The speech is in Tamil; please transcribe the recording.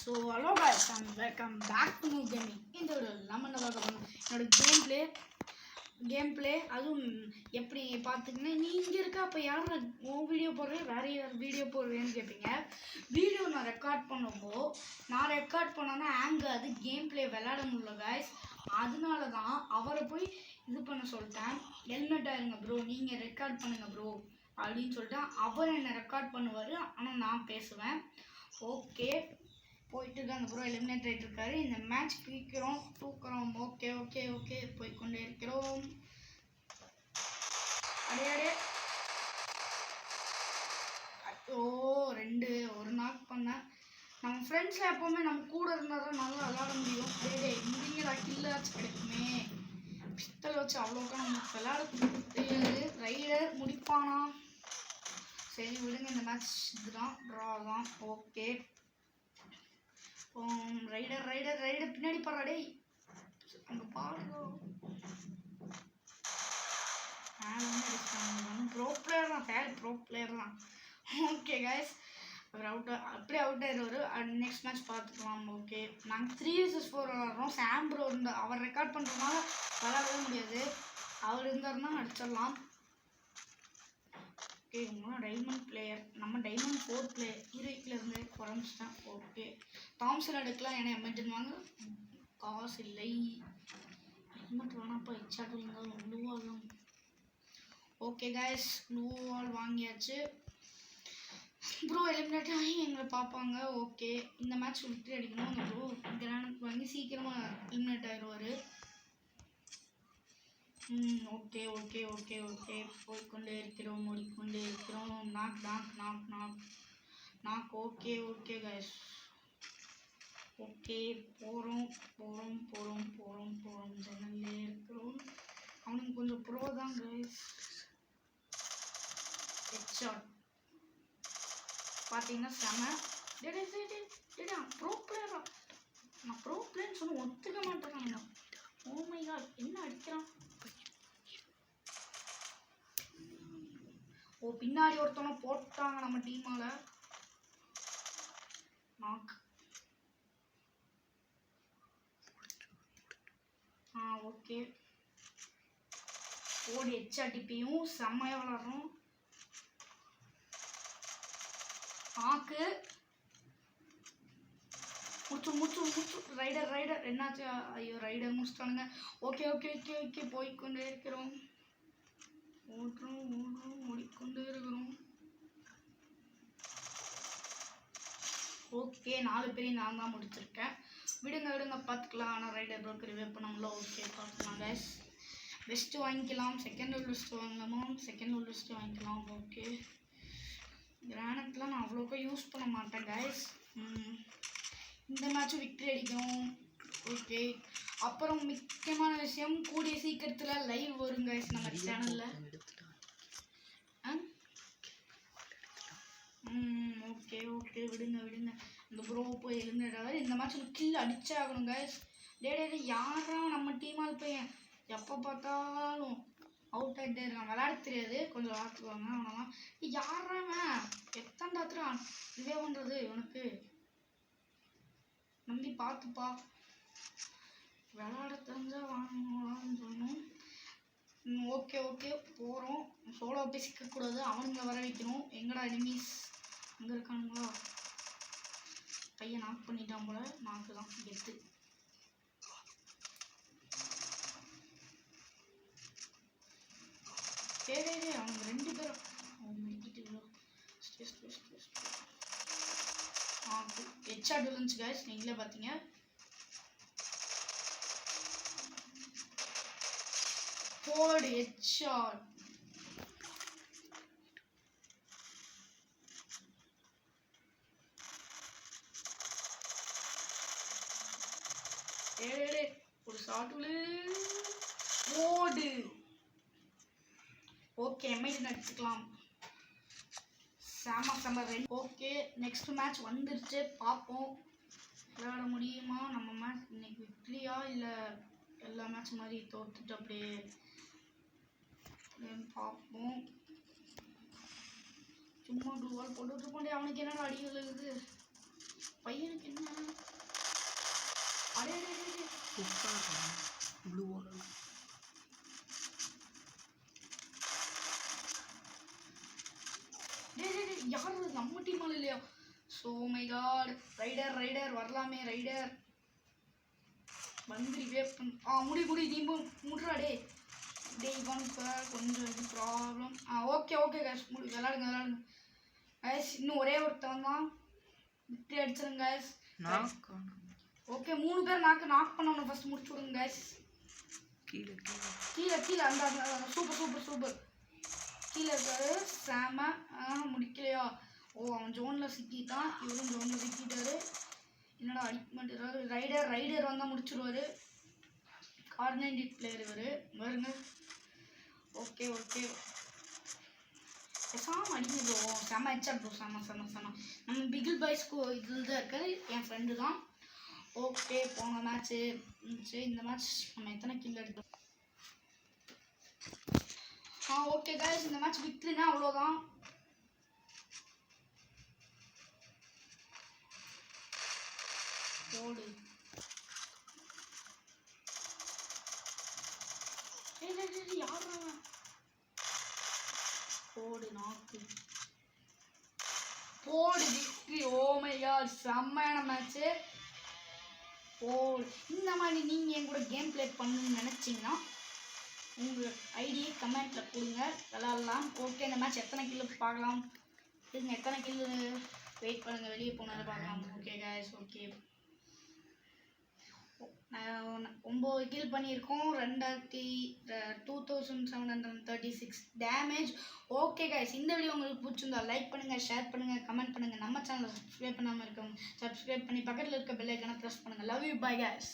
So hello guys, I'm welcome back to my gaming. இந்த ஒரு நம்ம என்ன பார்க்க போகிறோம், என்னோட கேம் பிளே அதுவும் எப்படி பார்த்துக்கிங்கன்னா, நீ இங்கே இருக்கா அப்போ யார் உன் வீடியோ போடுறேன் வேறு யார் வீடியோ போடுறேன்னு கேட்பீங்க. வீடியோ நான் ரெக்கார்ட் பண்ணும்போது நான் ரெக்கார்ட் பண்ணோன்னா அது கேம் பிளே விளையாட முடியல guys. அதனால தான் அவரை போய் இது பண்ண சொல்லிட்டேன். ஹெல்மெட் ஆயிருங்க ப்ரோ, நீங்கள் ரெக்கார்ட் பண்ணுங்கள் ப்ரோ அப்படின்னு சொல்லிட்டு அவர் என்னை ரெக்கார்ட் பண்ணுவார், ஆனால் நான் பேசுவேன். ஓகே போயிட்டு இருக்காங்க ப்ரோ, எலிமினேட் ஆகிட்டு இருக்காரு. இந்த மேட்ச் பிரிக்கிறோம் தூக்குறோம். ஓகே ஓகே ஓகே போய்கொண்டே இருக்கிறோம். அடையாடே ஓ ஒரு நாக் பண்ணேன். நம்ம ஃப்ரெண்ட்ஸில் எப்போவுமே நம்ம கூட இருந்தால் தான் நல்லா விளாட முடியும். முடிங்கடா கில்லாச்சு கிடைக்குமே. பிஸ்தல் வச்சு அவ்வளோக்கா நமக்கு விளாட தெரியாது. ரைடர் முடிப்பானா? சரி விடுங்க, இந்த மேட்ச் இதுதான் ட்ரா தான். ஓகே ரைடர் ரைடர் ரைடர் பின்னாடி பாடுறா அங்கே பாருங்க. ப்ரோ பிளேயர் தான், ப்ரோ பிளேயர் தான். ஓகே கைஸ், அவர் அப்படியே அவுட் ஆயிடுவார். நெக்ஸ்ட் மேட்ச் பார்த்துக்கலாம். ஓகே நாங்கள் 3 vs 4 விளாட்றோம். சாம் ப்ரோ இருந்தால் அவர் ரெக்கார்ட் பண்ணுறதுனால விளாடவே முடியாது. அவர் இருந்தாருன்னா அடிச்சிடலாம். ஓகே இவங்களும் டைமண்ட் பிளேயர், நம்ம டைமண்ட் 4 பிளேயர். ஹீரோயிக்கிலேருந்து குறைஞ்சிட்டேன். ஓகே தாம்சன் எடுக்கலாம், ஏன்னா எமர்ஜென்ட் வாங்க காசு இல்லை. ஹெல்மெட் வேணாப்பா, ஹெச்ஆர் இருந்தாலும் ப்ளூ வாலும். ஓகே கைஸ், ப்ளூ வால் வாங்கியாச்சு. ப்ரோ எலிமினேட் ஆகி எங்களை பார்ப்பாங்க. ஓகே இந்த மேட்ச் விக்டரி அடிக்கணும். அந்த ப்ரோ கிராண்ட் வாங்கி சீக்கிரமாக எலிமினேட் ஆயிடுவார். ஓகே ஓகே ஓகே ஓகே போய்கொண்டே இருக்கிறோம், ஓடிக்கொண்டே இருக்கிறோம். Knock knock knock knock knock. Okay okay guys, okay போகிறோம் போகிறோம் போகிறோம் போகிறோம் போகிறோம் ஜன்னல்லே இருக்கிறோம். அவனுக்கு கொஞ்சம் ப்ரோ தான் கைஸ். ஹெட்ஷாட் பார்த்தீங்கன்னா செம. டேடா ப்ரோ பிளேயரா? நான் ப்ரோ பிளேயர்னு சொன்ன ஒத்துக்க மாட்டேறாங்க. ஓ மை காட், என்ன அடிக்கிறான்? ஓ பின்னாடி ஒருத்தவங்க போட்டாங்க நம்ம டீமால. நாக். ஓகே ஓடி ஹெச்ஆர்டிபியும் செம்மையாக விளாட்றோம். நாக்கு முச்சு முச்சு முச்சு. ரைடர் ரைடர் என்னாச்சு? ஐயோ ரைடர் முடிச்சிட்டானுங்க. ஓகே ஓகே ஓகே ஓகே போய்கொண்டே இருக்கிறோம். ஓடுறோம் ஓடுறோம் ஓடிக்கொண்டே இருக்கிறோம். ஓகே 4 பேரையும் நான் தான் முடிச்சிருக்கேன். விடுங்க விடுங்க பார்த்துக்கலாம். ஆனால் ரைடர் ப்ரோக்கர் ரிவே பண்ணாமல. ஓகே பார்த்துக்கலாம் கைஸ். பெஸ்ட்டு வாங்கிக்கலாம். செகண்ட் உள்ள லிஸ்ட்டு வாங்கலாமா? செகண்ட் உள்ள லிஸ்ட்டு வாங்கிக்கலாம். ஓகே கிரானட்லாம் நான் அவ்வளோக்கா யூஸ் பண்ண மாட்டேன் கைஸ். இந்த மேட்சும் விக்டரி அடிக்கணும். ஓகே அப்புறம் முக்கியமான விஷயம், கூடிய சீக்கிரத்தில் லைவ் வரும் கைஸ் நம்ம சேனலில். ஓகே ஓகே விடுங்க விடுங்க. இந்த ப்ரோ போய் எழுந்துடாது. இந்த மேட்ச் கில் அடிச்சே ஆகணும் கைஸ். டே யாரா நம்ம டீமால் போய் எப்போ பார்த்தாலும் அவுட் ஆகிட்டே இருக்கான். விளையாட தெரியாது, கொஞ்சம் விளாட்டுவாங்க. ஆனால் யாராவன் எத்தனை ராத்திரம் இதே பண்ணுறது? இவனுக்கு நம்பி பார்த்துப்பா. விளையாட தெரிஞ்சால் வாங்கலாம்னு சொன்னோம். ஓகே ஓகே போகிறோம். சோலோ போய் சிக்கக்கூடாது, அவனுங்களை வர வைக்கணும். எங்கடா எனிமீஸ் அங்கே இருக்கானுங்களா? பையன் நாக் பண்ணிட்டான் போல. நாக்கு தான் கெத்து. சரி அவங்க 2 பேரும் ஹெட்ஷாட் விழுந்துச்சு கைஸ், நீங்களே பார்த்தீங்க. போடு ஹெட்ஷாட். ஒரு ஷாட் ஓடு. ஓகே எம்ஐடி அடிச்சுக்கலாம். செம. ஓகே நெக்ஸ்ட் மேட்ச் வந்துருச்சு, பார்ப்போம் விளையாட முடியுமா. நம்ம மேட்ச் இன்னைக்கு விக்டரியா இல்லை எல்லா மேட்ச் மாதிரி தோத்துட்டு அப்படியே பார்ப்போம். சும்மா 2 வால் போட்டுட்டு கொண்டே அவனுக்கு என்னடா அடி விழுகுது பையனுக்கு? என்ன சூப்பராக ப்ளூ வால் யார் நம்ம டீம் இல்லையா? ஸோ மை காட், ரைடர் வரலாமே ரைடர் வந்துரி வேப் முடி நீ முட்றா டே இவன் இப்போ கொஞ்சம் இது ப்ராப்ளம். ஓகே கேஸ் விளாடுங்க கேஸ். இன்னும் ஒரே ஒருத்தவன் தான், விட்டு அடிச்சிருங்க கேஸ். ஓகே 3 பேர் நாக் பண்ணணும். ஃபர்ஸ்ட் முடிச்சு விடுங்க கேஸ். கீழே அந்த சூப்பர் கீழே இருக்காரு சாம. முடிக்கலையா? அவன் ஜோனில் சிக்கிட்டான், இவரும் ஜோனில் சிக்கிட்டாரு. என்னடா அடிக்க மாட்டேறாரு. ரைடர் வந்தால் முடிச்சிடுவார். கார்னேடிட் பிளேயர் இவர் வருங்க. ஓகே சாம அடிக்கிறோம். செம ஹெட்ஷாட் ப்ரோ, செம நம்ம பிகில் பாய்ஸ்க்கு இதில் தான் இருக்காரு, என் ஃப்ரெண்டு தான். ஓகே போன மேட்ச்சு இந்த மேட்ச் நம்ம எத்தனை கில் எடுத்தோம்? ஓகே கைஸ், இந்த மேட்ச் விக்டரினா அவ்வளோதான். போடு யாரு போடு நாக்கு போடு விக்டரி. ஓ மை காட், செம்மையான மேட்ச்சு. போடு. இந்த மாதிரி நீங்கள் என் கூட கேம் ப்ளே பண்ணணும்னு நினச்சிங்கன்னா உங்கள் ஐடியை கமெண்ட்டில் கொடுங்க, விளாட்லாம். ஓகே இந்த மேட்ச் எத்தனை கில்லு பார்க்கலாம். இதுங்க எத்தனை கில்லு வெயிட் பண்ணுங்கள், வெளியே போனாலும் பார்க்கலாம். ஓகே கைஸ், ஓகே 9 கில் பண்ணியிருக்கோம். 2736 டேமேஜ். ஓகே கைஸ், இந்த வீடியோ உங்களுக்கு பிடிச்சிருந்தா லைக் பண்ணுங்கள், ஷேர் பண்ணுங்கள், கமெண்ட் பண்ணுங்கள். நம்ம சேனலை சப்ஸ்கிரைப் பண்ணாமல் இருக்கவங்க சப்ஸ்கிரைப் பண்ணி பக்கத்தில் இருக்க பெல் ஐக்கானை ப்ரெஸ் பண்ணுங்கள். Love you, bye guys.